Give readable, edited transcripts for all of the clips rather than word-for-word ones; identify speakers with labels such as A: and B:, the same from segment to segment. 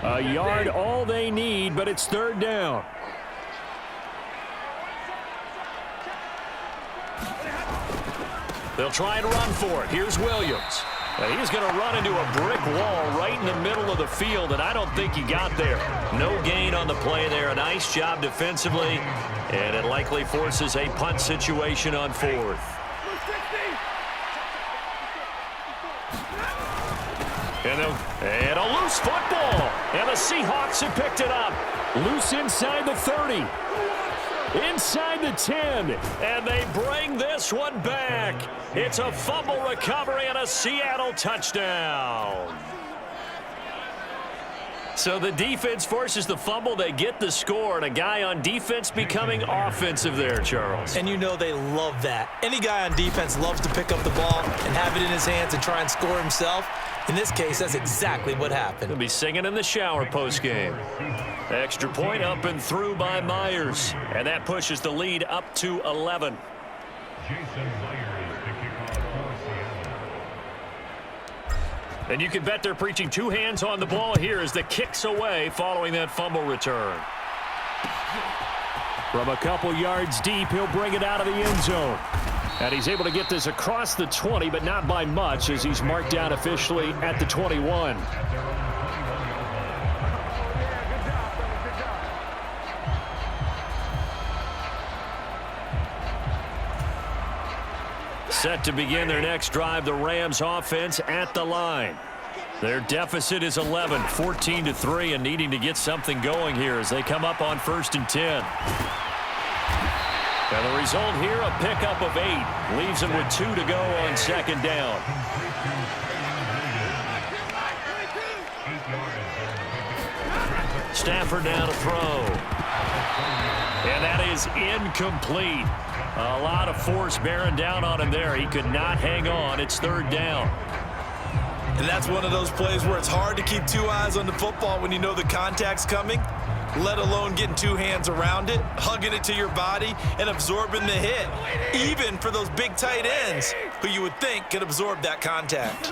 A: A yard all they need, but it's third down. They'll try and run for it. Here's Williams. He's going to run into a brick wall right in the middle of the field, and I don't think he got there. No gain on the play there. A nice job defensively, and it likely forces a punt situation on fourth. And a loose football, and the Seahawks have picked it up. Loose inside the 30. Inside the 10, and they bring this one back. It's a fumble recovery and a Seattle touchdown. So the defense forces the fumble. They get the score, and a guy on defense becoming offensive there, Charles.
B: And you know they love that. Any guy on defense loves to pick up the ball and have it in his hands and try and score himself. In this case, that's exactly what happened.
A: He'll be singing in the shower postgame. Extra point up and through by Myers. And that pushes the lead up to 11. And you can bet they're preaching two hands on the ball here as the kick's away following that fumble return. From a couple yards deep, he'll bring it out of the end zone. And he's able to get this across the 20, but not by much as he's marked down officially at the 21. Set to begin their next drive, the Rams offense at the line. Their deficit is 11, 14-3, and needing to get something going here as they come up on 1st and 10. And the result here, a pickup of 8. Leaves them with 2 to go on 2nd down. Stafford now to throw. And that is incomplete. A lot of force bearing down on him there. He could not hang on. It's 3rd down.
B: And that's one of those plays where it's hard to keep two eyes on the football when you know the contact's coming, let alone getting two hands around it, hugging it to your body, and absorbing the hit, even for those big tight ends who you would think could absorb that contact.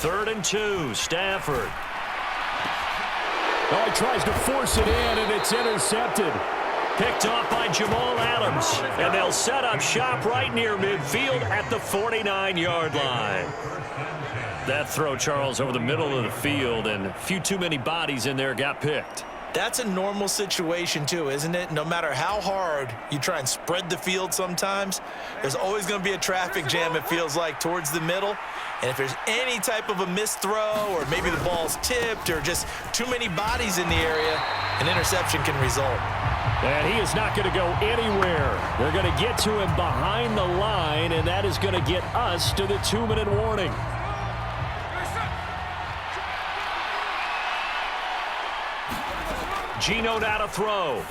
A: 3rd and 2, Stafford.
C: Oh, he tries to force it in, and it's intercepted.
A: Picked off by Jamal Adams, and they'll set up shop right near midfield at the 49-yard line. That throw, Charles, over the middle of the field, and a few too many bodies in there got picked.
B: That's a normal situation, too, isn't it? No matter how hard you try and spread the field sometimes, there's always going to be a traffic jam, it feels like, towards the middle. And if there's any type of a missed throw or maybe the ball's tipped or just too many bodies in the area, an interception can result.
A: And he is not going to go anywhere. They're going to get to him behind the line, and that is going to get us to the 2-minute warning. Geno now to throw.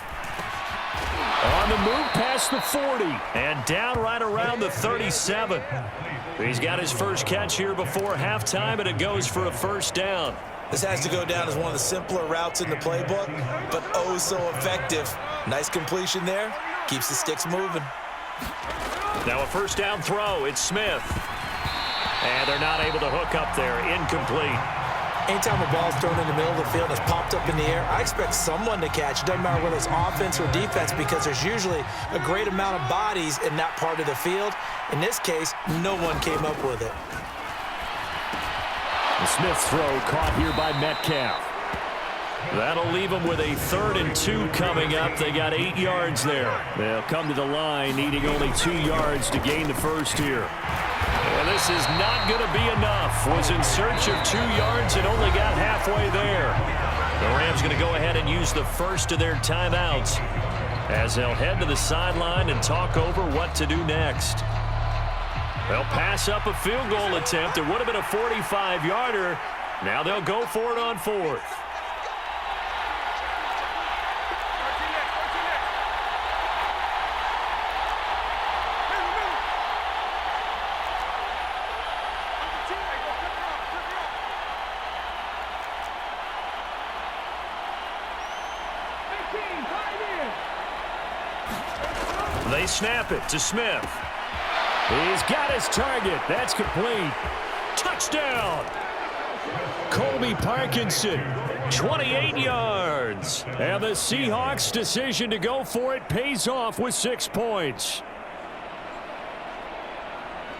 A: On the move past the 40 and down right around the 37. He's got his first catch here before halftime, and it goes for a 1st down.
B: This has to go down as one of the simpler routes in the playbook, but oh so effective. Nice completion there. Keeps the sticks moving.
A: Now a 1st down throw. It's Smith. And they're not able to hook up there. Incomplete.
B: Anytime a ball's thrown in the middle of the field and it's popped up in the air, I expect someone to catch. It doesn't matter whether it's offense or defense because there's usually a great amount of bodies in that part of the field. In this case, no one came up with it.
A: The Smith throw caught here by Metcalf. That'll leave them with a 3rd and 2 coming up. They got 8 yards there. They'll come to the line needing only 2 yards to gain the first here. And this is not going to be enough. Was in search of 2 yards and only got halfway there. The Rams going to go ahead and use the first of their timeouts as they'll head to the sideline and talk over what to do next. They'll pass up a field goal attempt. It would have been a 45-yarder. Now they'll go for it on 4th. They snap it to Smith. He's got his target. That's complete. Touchdown.
C: Colby Parkinson.
A: 28 yards.
C: And the Seahawks' decision to go for it pays off with 6 points.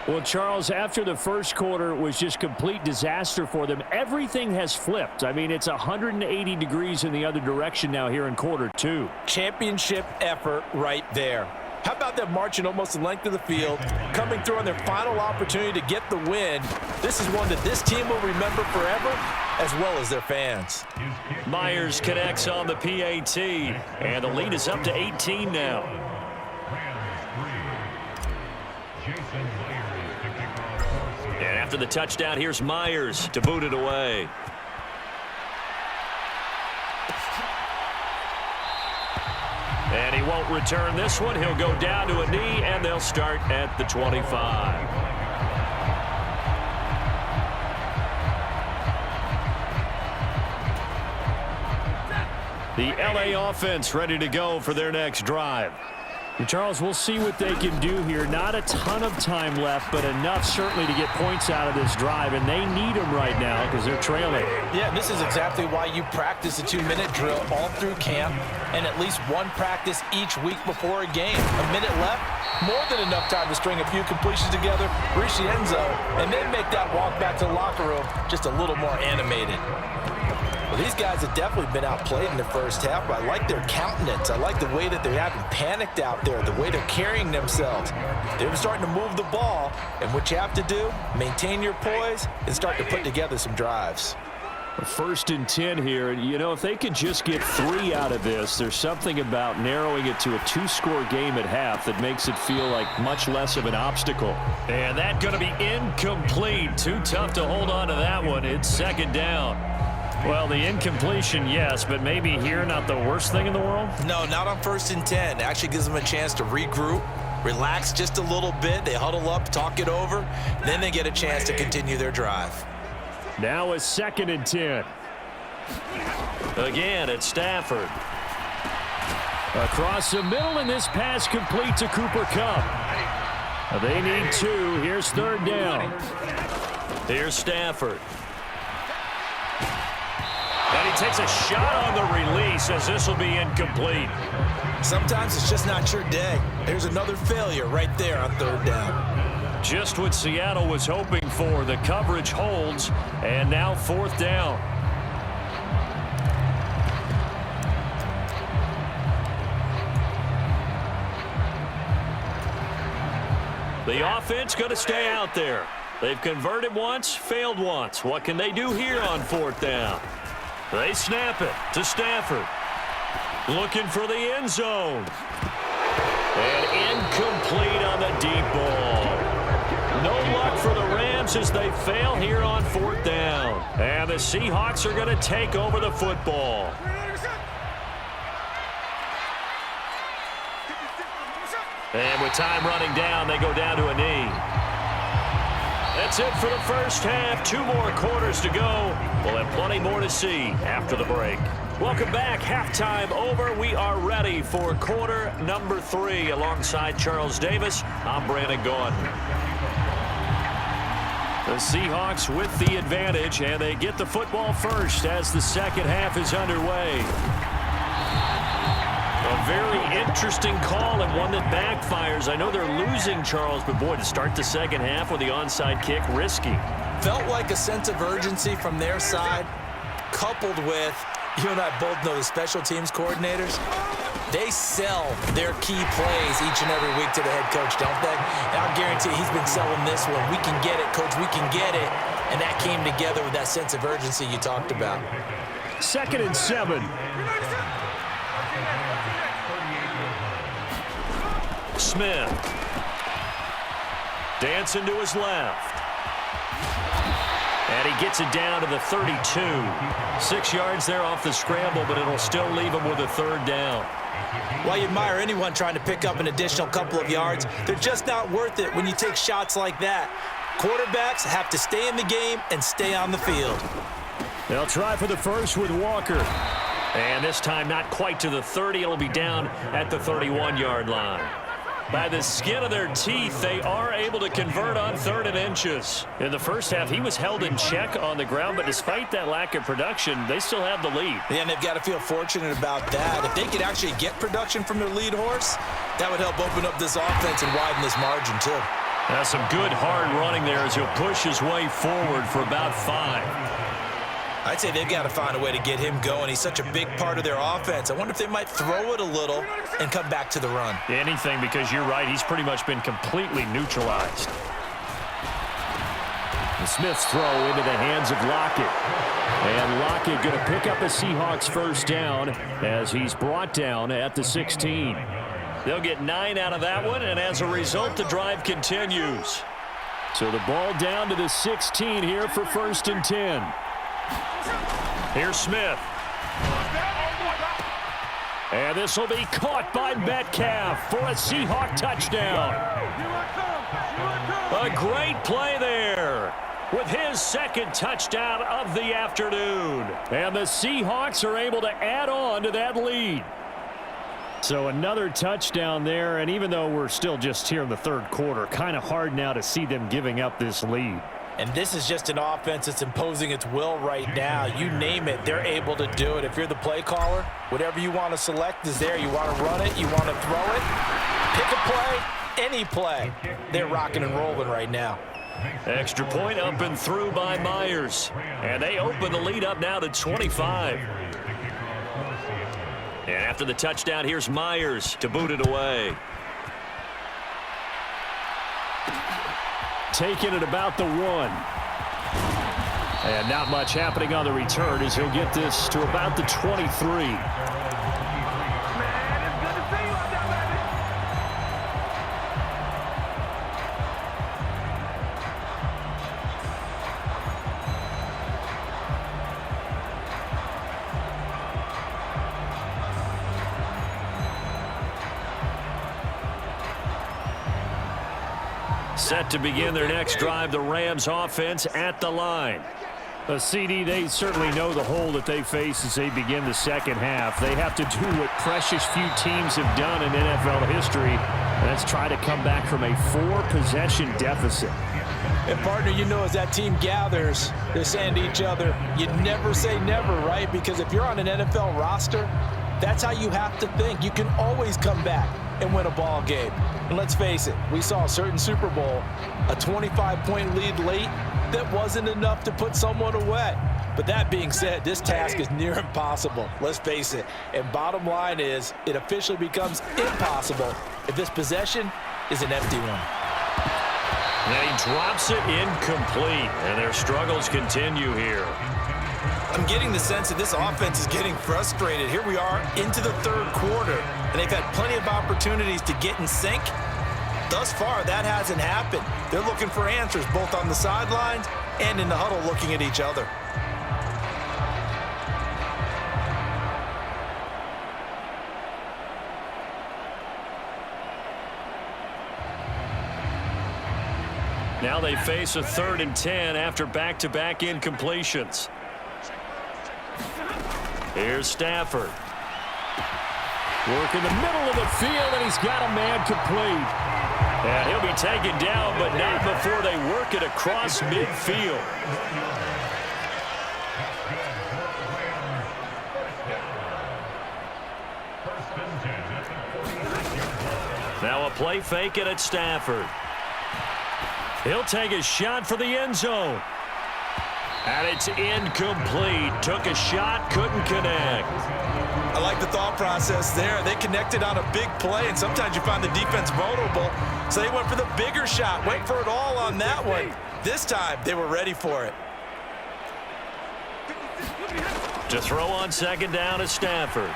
C: Well, Charles, after the first quarter was just complete disaster for them, everything has flipped. I mean, it's 180 degrees in the other direction now here in quarter 2.
B: Championship effort right there. How about them marching almost the length of the field, coming through on their final opportunity to get the win? This is one that this team will remember forever, as well as their fans.
A: Myers connects on the PAT, and the lead is up to 18 now. And after the touchdown, here's Myers to boot it away. And he won't return this one. He'll go down to a knee, and they'll start at the 25. The LA offense ready to go for their next drive.
C: And Charles, we'll see what they can do here. Not a ton of time left, but enough certainly to get points out of this drive, and they need them right now because they're trailing.
B: Yeah, this is exactly why you practice a 2-minute drill all through camp and at least one practice each week before a game. A minute left, more than enough time to string a few completions together, reach the end zone, and then make that walk back to the locker room just a little more animated. Well, these guys have definitely been outplayed in the first half, but I like their countenance. I like the way that they're having panicked out there, the way they're carrying themselves. They're starting to move the ball, and what you have to do, maintain your poise and start to put together some drives.
C: 1st and 10 here. You know, if they could just get 3 out of this, there's something about narrowing it to a 2-score game at half that makes it feel like much less of an obstacle.
A: And that's going to be incomplete. Too tough to hold on to that one. It's 2nd down. Well, the incompletion, yes, but maybe here not the worst thing in the world?
B: No, not on 1st and 10. It actually gives them a chance to regroup, relax just a little bit. They huddle up, talk it over, then they get a chance to continue their drive.
C: Now a 2nd and 10.
A: Again, it's Stafford.
C: Across the middle, and this pass complete to Cooper Kupp. They need 2. Here's 3rd down.
A: Here's Stafford. And he takes a shot on the release as this will be incomplete.
B: Sometimes it's just not your day. There's another failure right there on 3rd down.
A: Just what Seattle was hoping for. The coverage holds, and now 4th down. The offense going to stay out there. They've converted once, failed once. What can they do here on 4th down? They snap it to Stafford. Looking for the end zone. And incomplete on the deep ball. No luck for the Rams as they fail here on 4th down. And the Seahawks are going to take over the football. And with time running down, they go down to a knee. That's it for the first half. 2 more quarters to go. We'll have plenty more to see after the break. Welcome back. Halftime over. We are ready for quarter number 3. Alongside Charles Davis, I'm Brandon Gaudin. The Seahawks with the advantage, and they get the football first as the second half is underway. A very interesting call and one that backfires. I know they're losing, Charles, but boy, to start the second half with the onside kick, risky.
B: Felt like a sense of urgency from their side, coupled with, you and I both know the special teams coordinators, they sell their key plays each and every week to the head coach, don't they? And I'll guarantee he's been selling this one. We can get it, coach, we can get it. And that came together with that sense of urgency you talked about.
C: 2nd and 7.
A: Smith. Dancing to his left. And he gets it down to the 32. 6 yards there off the scramble, but it'll still leave him with a 3rd down.
B: Well, you admire anyone trying to pick up an additional couple of yards. They're just not worth it when you take shots like that. Quarterbacks have to stay in the game and stay on the field.
C: They'll try for the first with Walker.
A: And this time not quite to the 30. It'll be down at the 31-yard line. By the skin of their teeth, they are able to convert on 3rd and inches. In the first half, he was held in check on the ground, but despite that lack of production, they still have the lead.
B: Yeah, and they've got to feel fortunate about that. If they could actually get production from their lead horse, that would help open up this offense and widen this margin, too.
A: That's some good hard running there as he'll push his way forward for about 5.
B: I'd say they've got to find a way to get him going. He's such a big part of their offense. I wonder if they might throw it a little and come back to the run.
A: Anything, because you're right. He's pretty much been completely neutralized. The Smith's throw into the hands of Lockett. And Lockett going to pick up a Seahawks first down as he's brought down at the 16. They'll get 9 out of that one, and as a result, the drive continues. So the ball down to the 16 here for 1st and 10. Here's Smith. And this will be caught by Metcalf for a Seahawk touchdown. A great play there with his 2nd touchdown of the afternoon. And the Seahawks are able to add on to that lead. So another touchdown there, and even though we're still just here in the 3rd quarter, kind of hard now to see them giving up this lead.
B: And this is just an offense that's imposing its will right now. You name it, they're able to do it. If you're the play caller, whatever you want to select is there. You want to run it, you want to throw it, pick a play, any play. They're rocking and rolling right now.
A: Extra point up and through by Myers. And they open the lead up now to 25. And after the touchdown, here's Myers to boot it away. Taking it about the 1. And not much happening on the return as he'll get this to about the 23. Set to begin their next drive, the Rams offense at the line. CD, they certainly know the hole that they face as they begin the 2nd half. They have to do what precious few teams have done in NFL history, and that's try to come back from a 4-possession deficit.
B: And, partner, you know as that team gathers, they're saying to each other, you never say never, right? Because if you're on an NFL roster, that's how you have to think. You can always come back and win a ball game. And let's face it, we saw a certain Super Bowl, a 25-point lead late that wasn't enough to put someone away. But that being said, this task is near impossible. Let's face it. And bottom line is, it officially becomes impossible if this possession is an empty one.
A: And he drops it incomplete, and their struggles continue here.
B: I'm getting the sense that this offense is getting frustrated. Here we are into the 3rd quarter, and they've had plenty of opportunities to get in sync. Thus far, that hasn't happened. They're looking for answers both on the sidelines and in the huddle looking at each other.
A: Now they face a 3rd and 10 after back-to-back incompletions. Here's Stafford. Work in the middle of the field, and he's got a man complete. And he'll be taken down, but not before they work it across midfield. Now a play fake it at Stafford. He'll take a shot for the end zone. And it's incomplete. Took a shot, couldn't connect.
B: I like the thought process there. They connected on a big play, and sometimes you find the defense vulnerable. So they went for the bigger shot, went for it all on that one. This time, they were ready for it.
A: To throw on 2nd down is Stafford.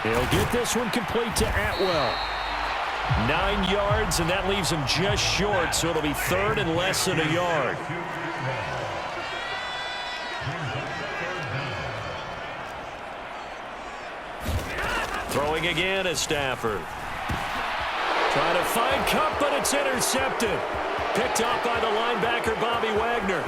A: He'll get this one complete to Atwell. 9 yards, and that leaves him just short, so it'll be 3rd and less than a yard. Throwing again is Stafford. Trying to find Cup, but it's intercepted. Picked off by the linebacker, Bobby Wagner.